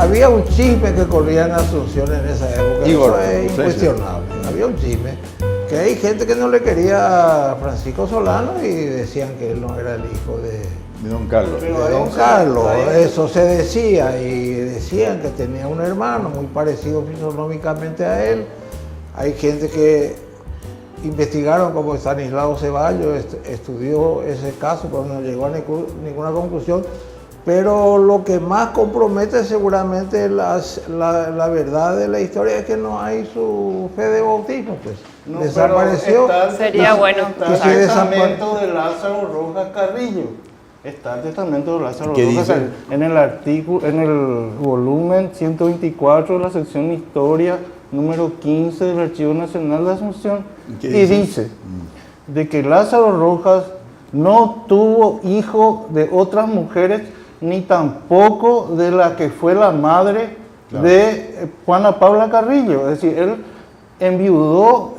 había un chisme que corría en Asunción en esa época, Igor, eso es incuestionable. Había un chisme, que hay gente que no le quería a Francisco Solano y decían que él no era el hijo de Don Carlos. de Don Carlos. Eso se decía, y decían que tenía un hermano muy parecido fisonómicamente a él. Hay gente que investigaron, como Estanislao Ceballos, estudió ese caso, pero no llegó a ninguna conclusión. Pero lo que más compromete seguramente la verdad de la historia es que no hay su fe de bautismo, pues. No, desapareció. Sería bueno. Está el testamento de Lázaro Rojas Carrillo. Está el testamento de Lázaro ¿Qué Rojas dice? Carrillo. En el artículo, en el volumen 124 de la sección Historia, número 15 del Archivo Nacional de Asunción. ¿Qué Y dice? dice de que Lázaro Rojas no tuvo hijo de otras mujeres, ni tampoco de la que fue la madre de Juana Paula Carrillo. Es decir, él enviudó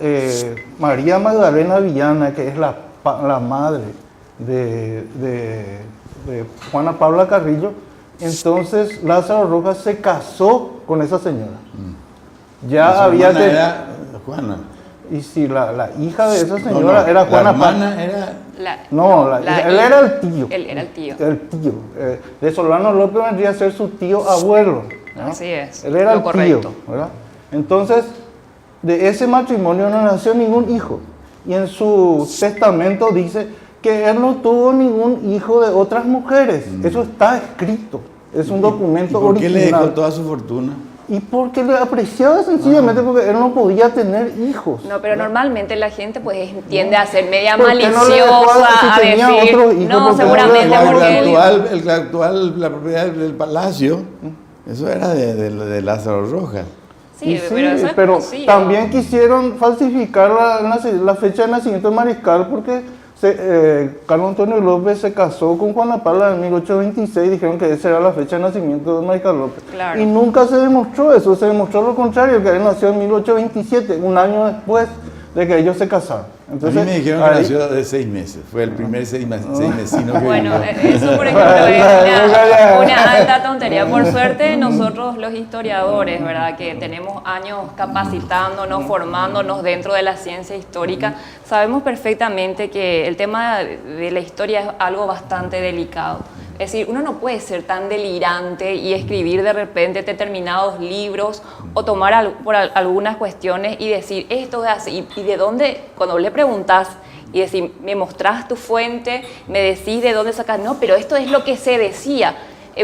María Magdalena Villana, que es la madre de Juana Paula Carrillo. Entonces Lázaro Rojas se casó con esa señora. Ya Su había hermana que... era Juana. Y si la hija de esa señora era Juana La hermana era... él era el tío. Él era el tío. El tío. De Solano López vendría a ser su tío abuelo, ¿no? Así es. Él era lo el correcto. tío, ¿verdad? Entonces, de ese matrimonio no nació ningún hijo. Y en su testamento dice que él no tuvo ningún hijo de otras mujeres. Eso está escrito. Es un documento ¿Por qué original. le dejó toda su fortuna? Y porque le apreciaba sencillamente, porque él no podía tener hijos. No, pero normalmente la gente pues tiende a ser media ¿Por qué no le dejó maliciosa, si tenía a otro decir, hijo? no, ¿Por qué no le seguramente dejó? porque La propiedad del palacio, eso era de Lázaro Rojas. Sí, Y pero eso es pero conocido. también quisieron falsificar la fecha de nacimiento de Mariscal porque Carlos Antonio López se casó con Juana Paula en 1826, dijeron que esa era la fecha de nacimiento de Mariscal López. Claro. Y nunca se demostró eso, se demostró lo contrario, que él nació en 1827, un año después de que ellos se casaron. Entonces, a mí me dijeron que nació de 6 meses, fue el primer seismesino que Bueno, vivió. eso por ejemplo es una alta tontería. Por suerte nosotros los historiadores, ¿verdad? Que tenemos años capacitándonos, formándonos dentro de la ciencia histórica, sabemos perfectamente que el tema de la historia es algo bastante delicado. Es decir, uno no puede ser tan delirante y escribir de repente determinados libros o tomar por algunas cuestiones y decir esto es así. Y de dónde, cuando le preguntas y decir, me mostrás tu fuente, me decís de dónde sacas, no, pero esto es lo que se decía.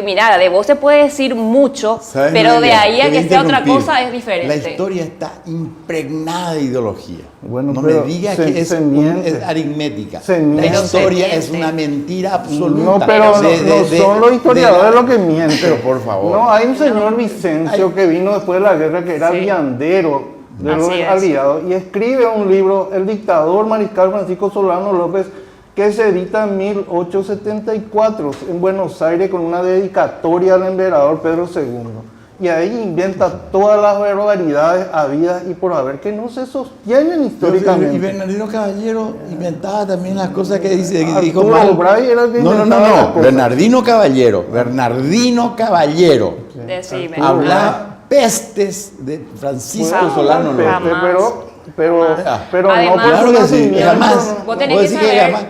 Mira, de vos se puede decir mucho, pero de ahí a que sea otra cosa es diferente. La historia está impregnada de ideología. Bueno, no me pero digas se- que se es miente. aritmética. Se La miente. historia Se es miente. una mentira absoluta. No, pero no son los historiadores los que mienten. Pero por favor. No, hay un señor Vicencio que vino después de la guerra, que era Sí. viandero de los Así es. aliados, y escribe un libro, El dictador Mariscal Francisco Solano López, que se edita en 1874 en Buenos Aires con una dedicatoria al emperador Pedro II. Y ahí inventa todas las barbaridades habidas y por haber que no se sostienen históricamente. Y Bernardino Caballero inventaba también las cosas que dice. Que dijo Arturo mal. Bray era el que No. inventaba las cosas. Bernardino Caballero. Decime. Habla pestes de Francisco Bueno, Solano peste, López. pero Además, no por Claro su que sí, nacimiento. jamás. Vos tenés Vos que decís que saber, jamás.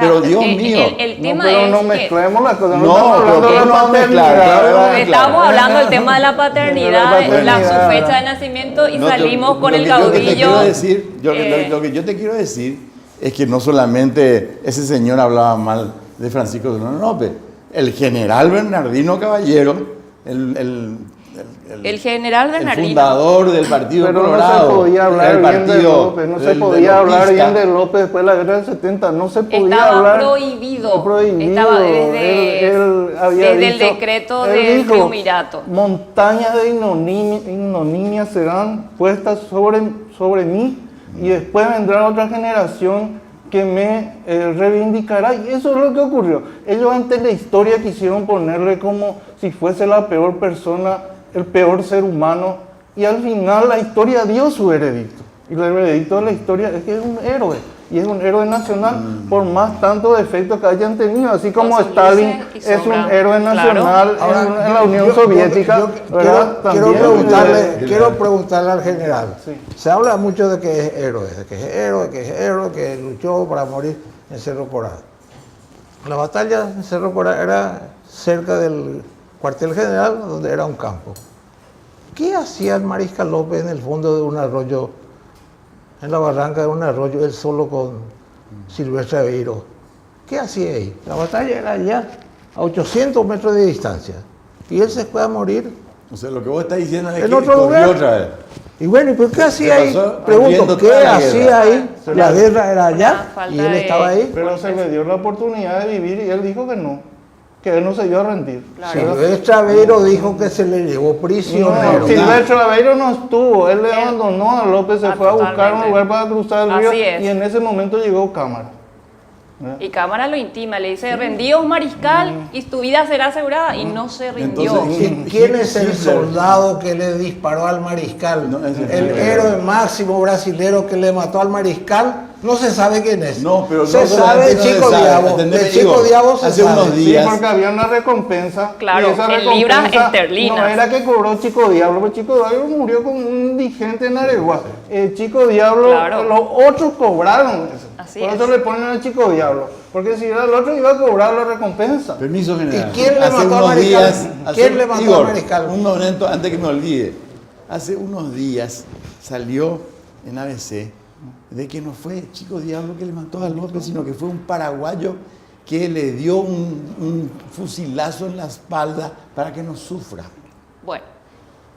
Pero Dios mío. el No, tema pero no es que mezclemos las cosas. No, estamos pero hablando de ¿cómo la no mezclar? paternidad, Claro, ¿verdad? estamos hablando del tema de la paternidad, De la su paternidad. fecha de nacimiento y No, salimos con lo el que yo te caudillo. quiero decir, eh, lo que yo te quiero decir es que no solamente ese señor hablaba mal de Francisco Solano López, el general Bernardino Caballero, el general el Bernardino. fundador del Partido Pero Colorado, no se podía hablar del bien de partido López, no se del podía hablar lopista. bien de López después de la guerra del 70, no se podía Estaba hablar. prohibido. Prohibido. Estaba desde, Él había desde el dicho- decreto él del dijo, triunvirato. montañas de ignominias serán puestas sobre mí y después vendrá otra generación que me reivindicará. Y eso es lo que ocurrió. Ellos ante la historia quisieron ponerle como si fuese la peor persona, el peor ser humano, y al final la historia dio su veredicto. Y el veredicto de la historia es que es un héroe. y es un héroe nacional por más tantos defectos que hayan tenido, así como Con sus Stalin luces y es un sombras. héroe nacional Ahora, en la Unión Soviética. ¿verdad? Quiero preguntarle al general. Sí. Se habla mucho de que es héroe, que luchó para morir en Cerro Corá. La batalla en Cerro Corá era cerca del cuartel general, donde era un campo. ¿Qué hacía el mariscal López en el fondo de un arroyo, en la barranca de un arroyo, él solo con Silvestre Aveiro? ¿Qué hacía ahí? La batalla era allá, a 800 metros de distancia. Y él se fue a morir O sea, lo que vos estás diciendo es en que otro corrió lugar. otra vez. Y bueno, ¿y por qué hacía ahí? pasó Pregunto, viendo ¿qué toda la hacía guerra? ahí? La guerra era allá Una falta y él de- estaba ahí. Pero se le dio la oportunidad de vivir y él dijo que él no se iba a rendir. Claro. Silvestre Aveiro dijo que se le llevó prisionero. No, Silvestre Aveiro no estuvo, él le abandonó a López, se fue a buscar un totalmente. lugar para cruzar el río Así es. y en ese momento llegó Cámara. Y Cámara lo intima, le dice, rendíos mariscal y tu vida será asegurada, y no se rindió. Entonces, ¿Quién es el soldado que le disparó al mariscal? No, ese El fue- héroe máximo brasilero que le mató al mariscal. No se sabe quién es. No, pero se no sabe solamente de no se Chico sabe, Diabo. ¿entendés? De Chico Digo, Diabo se hace sabe. unos Sí, días. porque había una recompensa. Claro, y esa en libras recompensa esterlinas. no era que cobró Chico Diablo, porque Chico Diablo murió como un indigente en Areguá. Chico Diablo, Claro. los otros cobraron eso. Así Por es. eso le ponen a Chico Diablo. Porque si era el otro iba a cobrar la recompensa. Permiso, general. ¿Y quién le Hace mató al unos mariscal? días- ¿Quién le mató al Igor, mariscal? Un momento antes que me olvide. Hace unos días salió en ABC de que no fue Chico Diablo que le mató a López, sino que fue un paraguayo que le dio un fusilazo en la espalda para que no sufra. Bueno.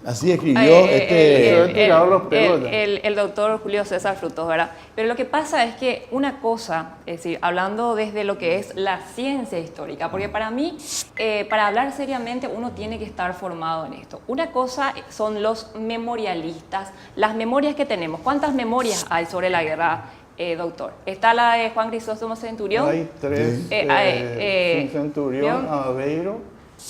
Así escribió Se había tirado los pelos ya. el doctor Julio César Frutos, ¿verdad? Pero lo que pasa es que una cosa, es decir, hablando desde lo que es la ciencia histórica, porque para mí, para hablar seriamente, uno tiene que estar formado en esto. Una cosa son los memorialistas, las memorias que tenemos. ¿Cuántas memorias hay sobre la guerra, doctor? Está la de Juan Crisóstomo Centurión. Hay tres, Centurión, Aveiro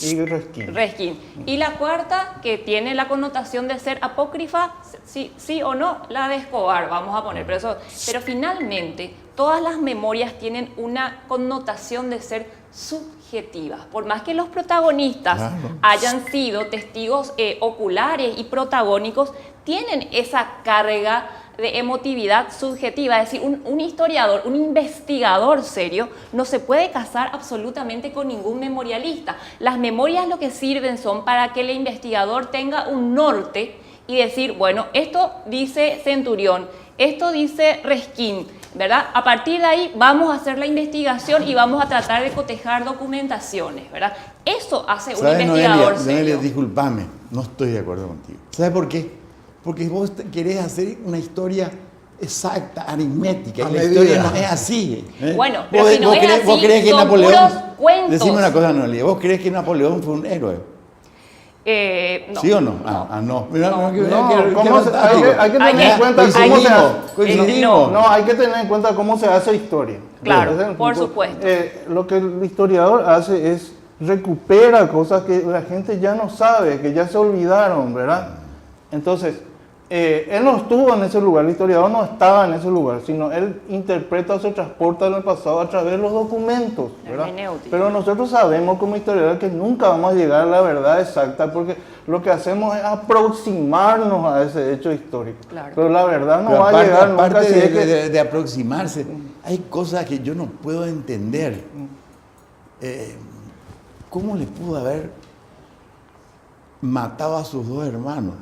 y Resquín. Resquín. Y la cuarta, que tiene la connotación de ser apócrifa, sí o no, la de Escobar, vamos a poner. Pero finalmente, todas las memorias tienen una connotación de ser subjetivas. Por más que los protagonistas hayan sido testigos oculares y protagónicos, tienen esa carga de emotividad subjetiva, es decir, un historiador, un investigador serio, no se puede casar absolutamente con ningún memorialista. Las memorias lo que sirven son para que el investigador tenga un norte y decir, bueno, esto dice Centurión, esto dice Resquín, ¿verdad? A partir de ahí vamos a hacer la investigación y vamos a tratar de cotejar documentaciones, ¿verdad? Eso hace un ¿Sabes, investigador Noelia? serio. Discúlpame, no estoy de acuerdo contigo. ¿Sabes por qué? Porque vos querés hacer una historia exacta, aritmética, A y la medida. historia no es así. ¿eh? Bueno, pero si no es creés, así, vos creés que son Napoleón. puros cuentos. Decime una cosa, Noelia, ¿vos crees que Napoleón fue un héroe? No. ¿Sí o no? No. Mira, No. mira, No, qué ¿cómo se- fantástico. hay que tener Hay en que- cuenta cómo se Coincidimos, hace. coincidimos. No, hay que tener en cuenta cómo se hace historia. Claro, Ese es el por punto. supuesto. Lo que el historiador hace es recupera cosas que la gente ya no sabe, que ya se olvidaron, ¿verdad? Entonces, él no estuvo en ese lugar, el historiador no estaba en ese lugar, sino él interpreta o se transporta en el pasado a través de los documentos, La ¿verdad? hermenéutica. Pero nosotros sabemos como historiadores que nunca vamos a llegar a la verdad exacta porque lo que hacemos es aproximarnos a ese hecho histórico. Claro. Pero la verdad no Pero va a llegar nunca aparte si es que... de aproximarse, hay cosas que yo no puedo entender. ¿Cómo le pudo haber matado a sus dos hermanos?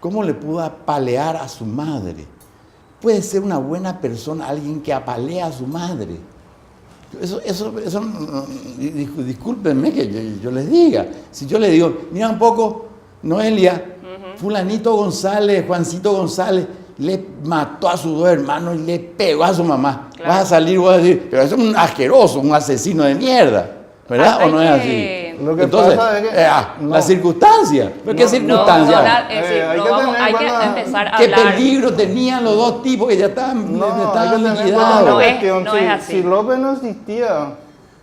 ¿Cómo le pudo apalear a su madre? Puede ser una buena persona alguien que apalea a su madre. Discúlpenme que yo les diga. Si yo le digo, mira un poco, Noelia, fulanito González, Juancito González, le mató a sus dos hermanos y le pegó a su mamá. Claro. Vas a salir y vas a decir, pero es un asqueroso, un asesino de mierda. ¿Verdad Hay o no es que- así? Lo que Entonces, pasa es que- no. las circunstancias. ¿Pero qué No, circunstancias? es decir, hay no que vamos- tener hay que buena- empezar a ¿Qué hablar. peligro tenían los dos tipos que ya estaban, No, hay que estaban tener en cuenta liquidados? una No es- cuestión. no si, es así. si López no existía,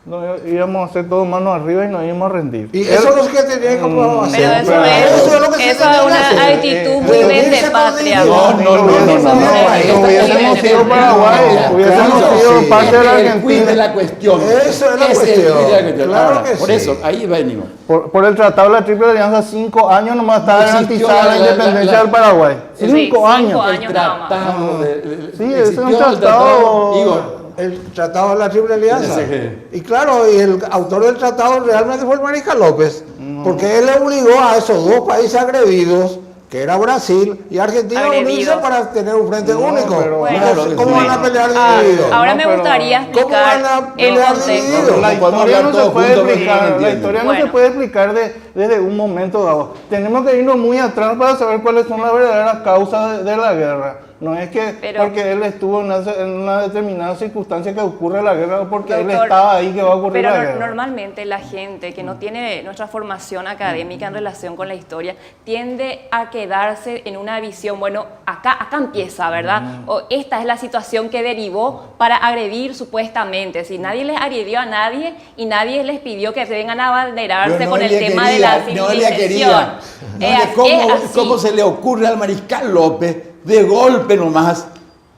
no íbamos a hacer todo manos arriba y nos íbamos a rendir. Y eso es lo que tenía que hacer. Pero eso Pero es, eso es lo que se eso tenía es que una hacer. actitud muy Rendirse vende patria. por No, no, no, no, no, no. No hubiésemos Vende sido Paraguay, hubiésemos sido parte de la El quiz de Argentina. la cuestión. Eso es la Ese el cuestión. quiz de la cuestión. Claro Ahora, que por sí. eso, ahí venimos. Por el Tratado de la Triple Alianza, 5 años nomás está No existió garantizada la la- independencia la- del Paraguay. Sí, 5 cinco años. años. El nada más. tratado Sí, ese es existió un el tratado- Igor, El tratado de la Triple Alianza. Ese que- Y claro, y el autor del tratado realmente fue el Mariscal López, porque él le obligó a esos dos países agredidos, que era Brasil y Argentina, a unirse Agredidos. para tener un frente No, único. pero- Bueno. Entonces, ¿cómo van a pelear Ah, divididos? ahora No, me pero- gustaría ¿Cómo van a explicar el pelear contexto. divididos? La No podemos historia hablar no se todos puede juntos porque explicar, no la entienden. historia no Bueno. se puede explicar desde un momento dado. Tenemos que irnos muy atrás para saber cuáles son las verdaderas causas de la guerra. No es que Pero- porque él estuvo en una determinada circunstancia que ocurre la guerra o porque él Doctor, estaba ahí que va a ocurrir pero la guerra. normalmente la gente que no tiene nuestra formación académica en relación con la historia tiende a quedarse en una visión, bueno, acá empieza, ¿verdad? O esta es la situación que derivó para agredir supuestamente. Si nadie les agredió a nadie y nadie les pidió que se vengan a abanderarse Pero con el Noelia tema de la quería, Noelia civilización. quería. Noelia, Es así. ¿Cómo se le ocurre al Mariscal López, de golpe nomás,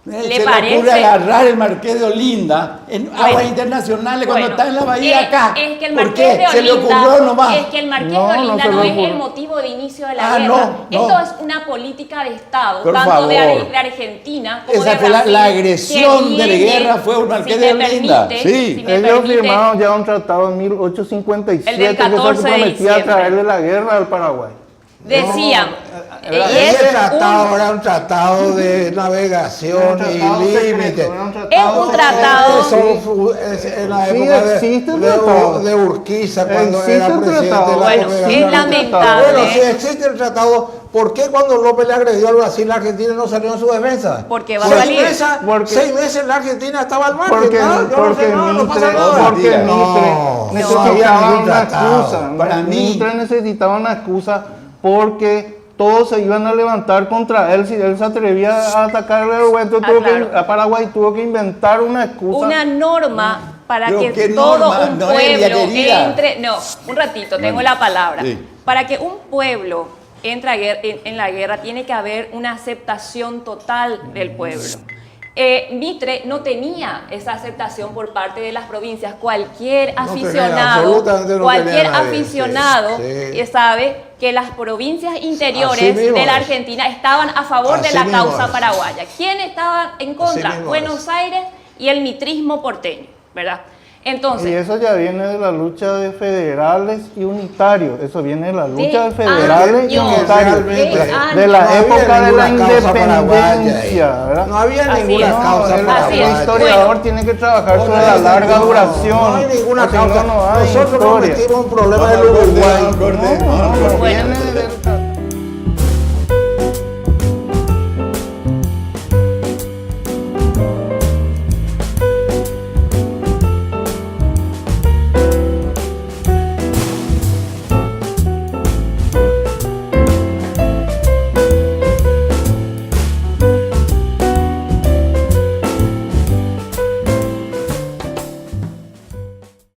¿Le se le parece? ocurre agarrar el Marqués de Olinda en Bueno, aguas internacionales cuando bueno, está en la bahía acá? Es que el ¿Por Marqués qué? de Se le Olinda, ocurrió nomás. es que el Marqués No, de no Olinda se no, le es ocurrió. el motivo de inicio de la Ah, guerra. no, no. Esto es una política de Estado, Por tanto de, favor. de Argentina como Esa de fue Brasil. la agresión que de viene, guerra fue un Marqués si de me Olinda. permite, Sí. si me Ellos permite, firmaron ya un tratado en 1857 El del que se 14 de comprometía a diciembre. traerle la guerra al Paraguay. decían, y Ese es tratado era un tratado de navegación y límite. Es un tratado. En la Sí, época existe un tratado. de Urquiza, cuando Existe era un presidente tratado. de la Bueno, Congregación es Argentina. lamentable. Bueno, si existe el tratado, ¿por qué cuando López le agredió al Brasil, la Argentina no salió en su defensa? Porque va a salir. Porque- 6 meses la Argentina estaba al margen. Porque, ¿no? Yo no porque sé, no pasa Mitre, nada. porque Mentira. Mitre No había necesitaba ningún una tratado. excusa. Para mí- Mitre necesitaba una excusa porque todos se iban a levantar contra él si él se atrevía a atacar a Paraguay. Entonces claro. a Paraguay tuvo que inventar una excusa. Una norma para Pero que ¿qué todo norma? un Noelia, pueblo querida. entre. No, un ratito, tengo la palabra. Sí. Para que un pueblo entre en la guerra, tiene que haber una aceptación total del pueblo. Mitre no tenía esa aceptación por parte de las provincias. Cualquier No tenía, aficionado, absolutamente no cualquier tenía nadie, aficionado sí, sí. Sabe que las provincias Así interiores mismo de la es. Argentina estaban a favor de Así la mismo causa es. paraguaya. ¿Quién estaba en contra? mismo Buenos es. Aires y el mitrismo porteño, ¿verdad? Y Entonces, eso ya viene de la lucha de federales y unitarios. Eso viene de la lucha de De federales y años, unitarios. realmente De la no había época de la ninguna causa paraguaya independencia, ahí. ¿verdad? No había Así ninguna es. causa el, Así es. el historiador Bueno. tiene que trabajar sobre No, la larga no, duración. No hay ninguna porque causa. No hay Nosotros nos historia. metimos en un problema Vamos del al corte, Uruguay. vamos al corte, vamos al corte. Bueno. Viene